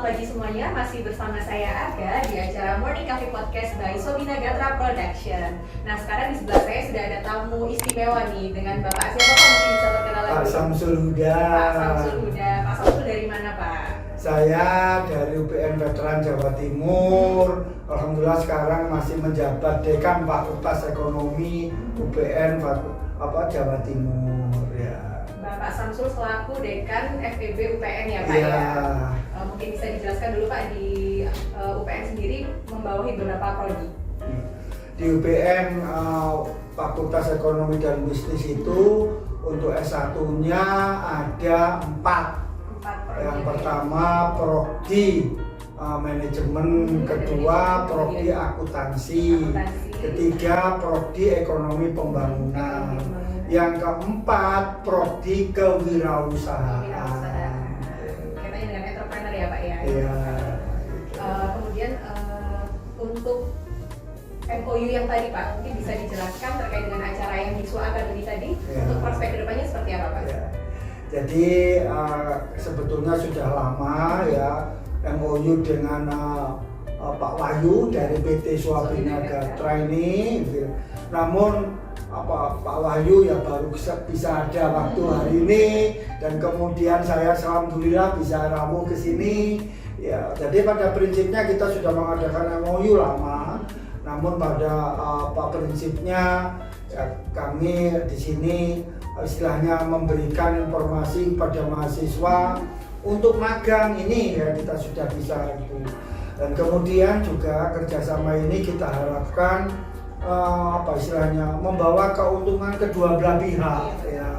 pagi semuanya, masih bersama saya Aga di acara Morning Coffee Podcast by Sobina Gatra Production. Nah sekarang di sebelah saya sudah ada tamu istimewa nih dengan Bapak siapa Pak? Mungkin bisa perkenalan Pak dulu. Samsul Huda. Pak Samsul Huda. Pak Samsul dari mana Pak? Saya dari UPN Veteran Jawa Timur. Alhamdulillah sekarang masih menjabat Dekan Fakultas Ekonomi UPN Jawa Timur ya. Bapak Samsul selaku Dekan FEB UPN ya Pak ya. Mungkin bisa dijelaskan dulu Pak di UPN sendiri membawahi berapa prodi? Di UPN Fakultas Ekonomi dan Bisnis itu untuk S1-nya ada 4. Yang pertama Prodi Manajemen, kedua Prodi Akuntansi, ketiga Prodi Ekonomi Pembangunan, yang keempat Prodi Kewirausahaan. Kaitannya dengan entrepreneur ya Pak ya. Iya. Kemudian untuk MOU yang tadi Pak, mungkin bisa dijelaskan terkait dengan acara yang Miswa Akademi tadi, untuk prospek kedepannya seperti apa Pak? Ya. Jadi sebetulnya sudah lama ya MOU dengan Pak Wahyu dari PT Swabina Gatra ini, gitu. Namun Pak Wahyu ya baru bisa ada waktu hari ini, dan kemudian saya alhamdulillah bisa ramu ke sini. Ya, jadi pada prinsipnya kita sudah mengadakan MOU lama, namun pada prinsipnya ya, kami di sini istilahnya memberikan informasi kepada mahasiswa untuk magang ini ya kita sudah bisa itu. Dan kemudian juga kerjasama ini kita harapkan istilahnya membawa keuntungan kedua belah pihak ya.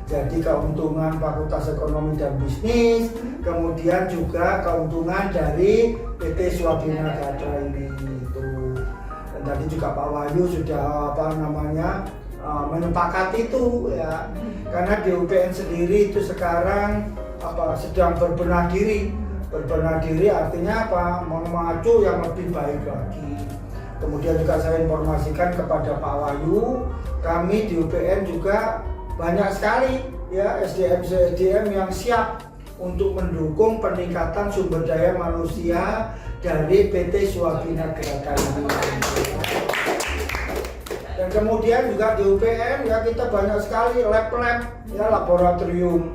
Jadi keuntungan Fakultas Ekonomi dan Bisnis, kemudian juga keuntungan dari PT Swabina Gatra ini itu. Dan tadi juga Pak Wahyu sudah menyepakati itu ya. Karena di UPN sendiri itu sekarang sedang berbenah diri. Berbenah diri artinya memacu yang lebih baik lagi. Kemudian juga saya informasikan kepada Pak Wahyu, kami di UPN juga banyak sekali ya SDM yang siap untuk mendukung peningkatan sumber daya manusia dari PT Swabina Gatra ini. Dan kemudian juga di UPN ya kita banyak sekali lab-lab ya, laboratorium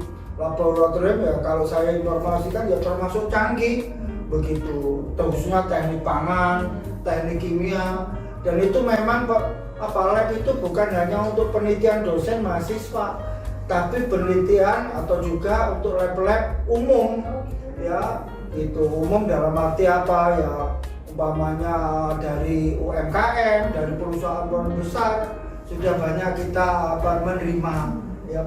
ya kalau saya informasikan ya termasuk canggih begitu, khususnya teknik pangan, teknik kimia, dan itu memang lab itu bukan hanya untuk penelitian dosen mahasiswa, tapi penelitian atau juga untuk lab-lab umum ya, itu umum dalam arti apa ya, umpamanya dari UMKM, dari perusahaan besar sudah banyak kita menerima ya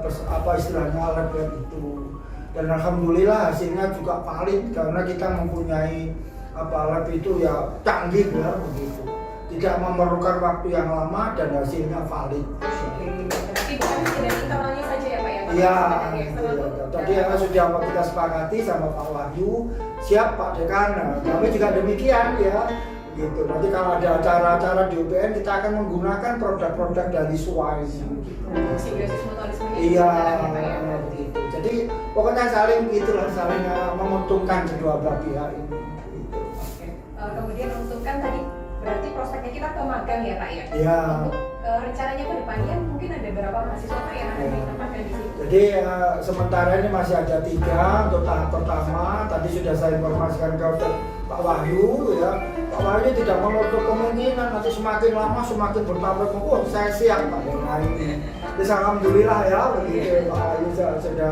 istilahnya lab-lab itu. Dan alhamdulillah hasilnya juga valid karena kita mempunyai lab itu ya canggih ya begitu. Tidak memerlukan waktu yang lama dan hasilnya valid. Tapi bukan dari internalnya saja ya Pak ya? Iya. Tadi yang sudah kita sepakati sama Pak Wahyu, siap Pak Dekan. Nah, kami juga demikian ya. Gitu. Nanti kalau ada acara-acara di UPN kita akan menggunakan produk-produk dari SWA ini. Simbiosis mutualisme. Iya. Begitu. Jadi pokoknya saling menguntungkan kedua belah pihak ini. Gitu. Kemudian untuk tadi berarti prospeknya kita ke magang ya Pak ya? Iya. Untuk rencananya ke depannya mungkin ada berapa mahasiswa Pak yang akan ditempatkan di sini? Jadi sementara ini masih ada 3 untuk tahap pertama. Tadi sudah saya informasikan ke Pak Wahyu ya. Pak Wahyu tidak menutup kemungkinan nanti semakin lama semakin bertambah. Oh saya siap Pak dengan ini. Jadi alhamdulillah ya begitu Pak Wahyu sudah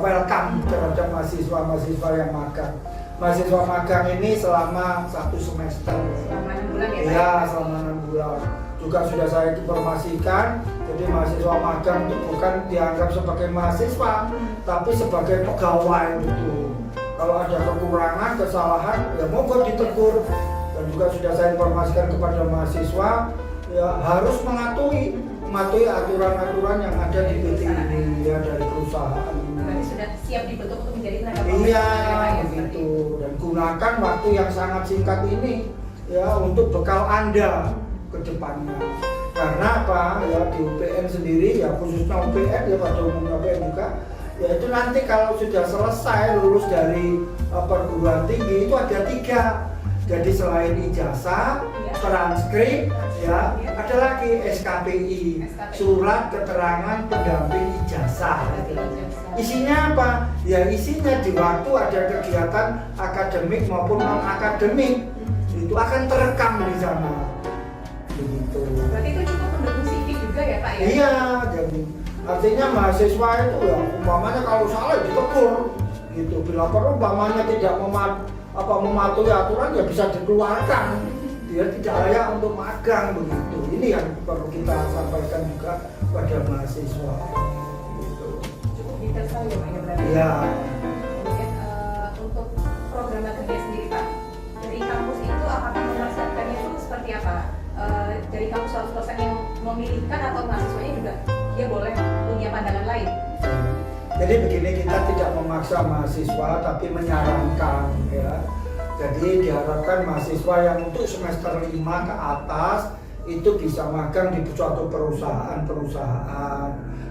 welcome terhadap mahasiswa yang magang. Mahasiswa magang ini selama 1 semester. Selama 6 bulan ya Pak? Iya, selama 6 bulan. Juga sudah saya informasikan, jadi mahasiswa magang itu bukan dianggap sebagai mahasiswa, tapi sebagai pegawai gitu. Kalau ada kekurangan, kesalahan, ya monggo ditegur. Dan juga sudah saya informasikan kepada mahasiswa, ya harus mematuhi aturan-aturan yang ada di PT ini ya, dari perusahaan. Berarti sudah siap dibentuk untuk menjadi tenaga Iya, profesional begitu. Dan gunakan waktu yang sangat singkat ini ya untuk bekal Anda ke depannya. Karena apa? Ya di UPN sendiri ya khususnya UPN ya pada umumnya UPN juga Yaitu nanti kalau sudah selesai lulus dari perguruan tinggi itu ada 3. Jadi selain ijazah, transkrip, ya, ada lagi SKPI, surat keterangan pendamping ijazah. Isinya apa? Ya isinya di waktu ada kegiatan akademik maupun non akademik itu akan terekam di sana. Begitu. Berarti itu cukup mendukung CV juga ya Pak ya? Iya, jadi artinya mahasiswa itu ya umpamanya kalau salah ditegur gitu. Bila perlu umpamanya tidak mematuhi aturan ya bisa dikeluarkan. Dia tidak layak untuk magang begitu. Ini yang perlu kita sampaikan juga pada mahasiswa. Gitu. Cukup detail sekali ya Pak ya berarti. Iya. Kemudian untuk program kerja sendiri Pak, dari kampus itu apakah mempersiapkannya itu seperti apa? Dari kampus dosen yang memilihkan atau mahasiswanya juga dia boleh punya pandangan lain? Jadi begini, kita tidak memaksa mahasiswa tapi menyarankan ya. Jadi diharapkan mahasiswa yang untuk semester 5 ke atas itu bisa magang di suatu perusahaan.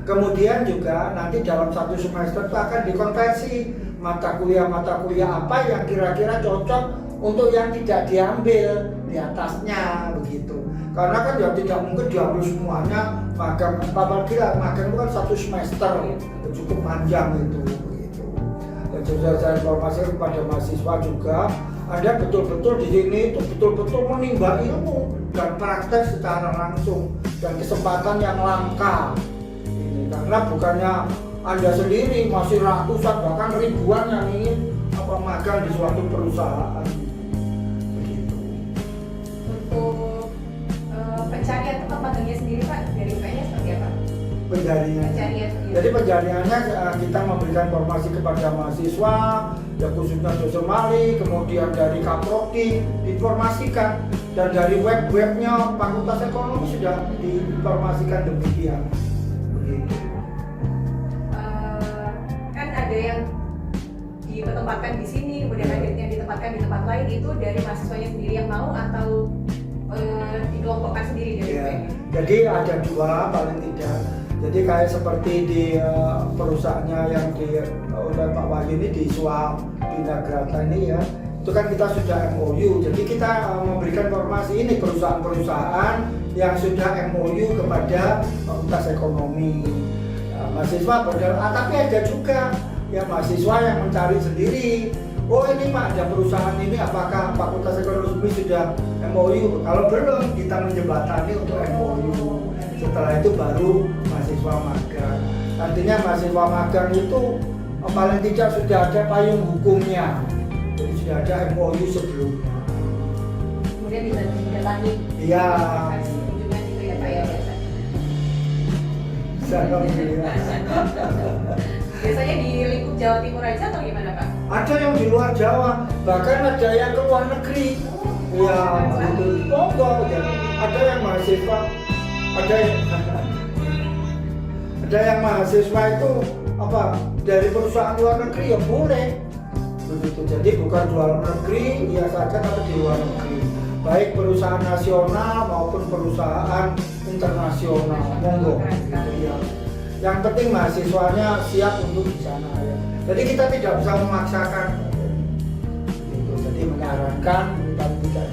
Kemudian juga nanti dalam 1 semester itu akan dikonversi mata kuliah apa yang kira-kira cocok untuk yang tidak diambil di atasnya begitu. Karena kan ya tidak mungkin diambil semuanya magang, apalagi magang itu kan 1 semester cukup panjang itu begitu. Dan sudah saya informasi kepada mahasiswa juga, Anda betul-betul di sini itu betul-betul menimba ilmu dan praktek secara langsung dan kesempatan yang langka. Ini karena bukannya Anda sendiri, masih ratusan bahkan ribuan yang ingin magang di suatu perusahaan. Begitu. Untuk pencarian tempat magangnya sendiri Pak, dari UPN-nya seperti apa? Pencarian. Jadi pencariannya kita memberikan informasi kepada mahasiswa, ya khususnya dosen mali, kemudian dari Kaprodi diinformasikan, dan dari web-webnya Fakultas Ekonomi sudah diinformasikan demikian. Begitu. Kan ada yang ditempatkan di sini, kemudian ada yang ditempatkan di tempat lain, itu dari mahasiswanya sendiri yang mau atau dikelompokkan sendiri dari Ya, UPN? jadi ada 2 paling tidak. Jadi kayak seperti di perusahaannya yang oleh Pak Wahyu ini di Suap Binagrata ini ya, itu kan kita sudah MOU. Jadi kita memberikan informasi ini perusahaan-perusahaan yang sudah MOU kepada Fakultas Ekonomi. Mahasiswa tapi ada juga ya mahasiswa yang mencari sendiri. Oh ini Pak, ada perusahaan ini, apakah Fakultas Ekonomi sudah MOU? Kalau belum, kita menjembatani untuk MOU. Setelah itu baru mahasiswa magang. Artinya mahasiswa magang itu paling tidak sudah ada payung hukumnya. Jadi sudah ada MOU sebelumnya. Kemudian bisa didatangi. Iya. Kunjungan itu ya Pak ya biasanya di lingkup Jawa Timur aja atau gimana Pak? Ada yang di luar Jawa, bahkan ada yang ke luar negeri. Ya, itu monggo. Ada yang mahasiswa, ada yang mahasiswa itu dari perusahaan luar negeri ya boleh. Begitu. Jadi bukan luar negeri, iya saja tapi di luar negeri. Baik perusahaan nasional maupun perusahaan internasional, monggo. Gitu ya. Yang penting mahasiswanya siap untuk di sana ya. Jadi kita tidak bisa memaksakan. Gitu. Jadi menyarankan tidak.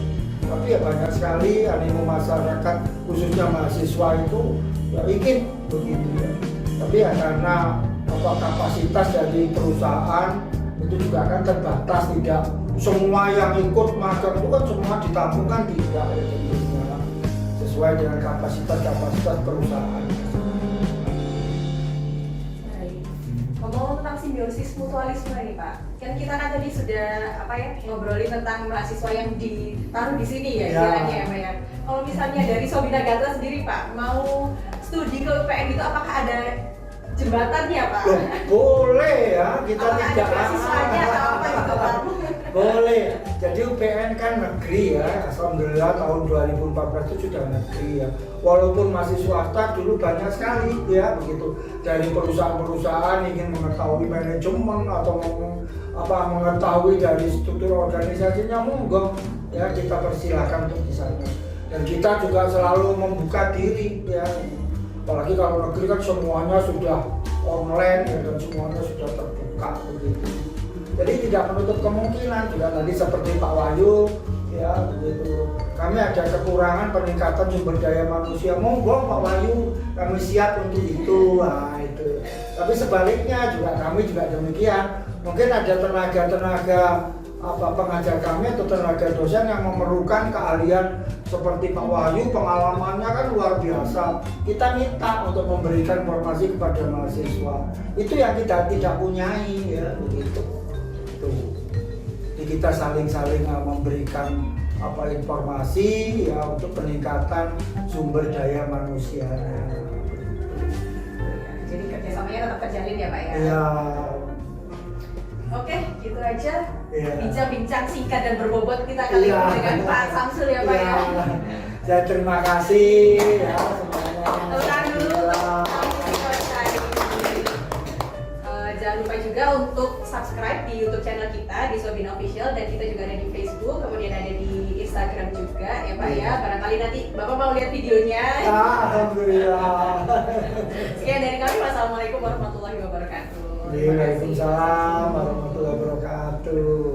Tapi ya banyak sekali animo masyarakat khususnya mahasiswa itu ya ingin begitu ya. Tapi ya karena kapasitas dari perusahaan itu juga kan terbatas, tidak semua yang ikut magang itu kan semua ditampungkan tidak ya, tentunya sesuai dengan kapasitas perusahaan. Ngomong tentang simbiosis mutualisme nih Pak, kan kita kan tadi sudah ngobrolin tentang mahasiswa yang ditaruh di sini ya istilahnya ya Pak ya. Kalau misalnya dari Sobina Gatra sendiri Pak, mau studi ke UPN itu apakah ada jembatannya Pak? Loh, boleh ya, kita apakah tidak ada beasiswanya atau apa gitu Pak? Boleh. Jadi UPN kan negeri ya, alhamdulillah tahun 2014 itu sudah negeri ya. Walaupun masih swasta dulu banyak sekali ya begitu. Dari perusahaan-perusahaan ingin mengetahui manajemen atau mengetahui dari struktur organisasinya, monggo ya kita persilahkan untuk di sana. Dan kita juga selalu membuka diri ya. Apalagi kalau negeri kan semuanya sudah online ya, dan semuanya sudah terbuka begitu. Jadi tidak menutup kemungkinan juga tadi seperti Pak Wahyu ya begitu. Kami ada kekurangan peningkatan sumber daya manusia, monggo Pak Wahyu, kami siap untuk itu. Nah, itu. Tapi sebaliknya juga kami juga demikian. Mungkin ada tenaga-tenaga pengajar kami atau tenaga dosen yang memerlukan keahlian seperti Pak Wahyu, pengalamannya kan luar biasa. Kita minta untuk memberikan informasi kepada mahasiswa. Itu yang kita tidak punyai ya begitu. Tuh. Jadi kita saling-saling memberikan informasi ya untuk peningkatan sumber daya manusia. Jadi kerjasamanya tetap terjalin ya Pak ya? Iya. Oke, gitu aja. Iya. Bincang-bincang singkat dan berbobot kita kali ini dengan Pak Samsul ya Pak ya. Saya terima kasih ya semuanya. Tahan dulu. Jangan lupa juga untuk subscribe di YouTube channel kita di Sobina Official, dan kita juga ada di Facebook, kemudian ada di Instagram juga ya Pak ya. Barangkali nanti Bapak mau lihat videonya. Alhamdulillah. Sekian dari kami. Wassalamualaikum warahmatullahi wabarakatuh. Waalaikumsalam warahmatullahi wabarakatuh.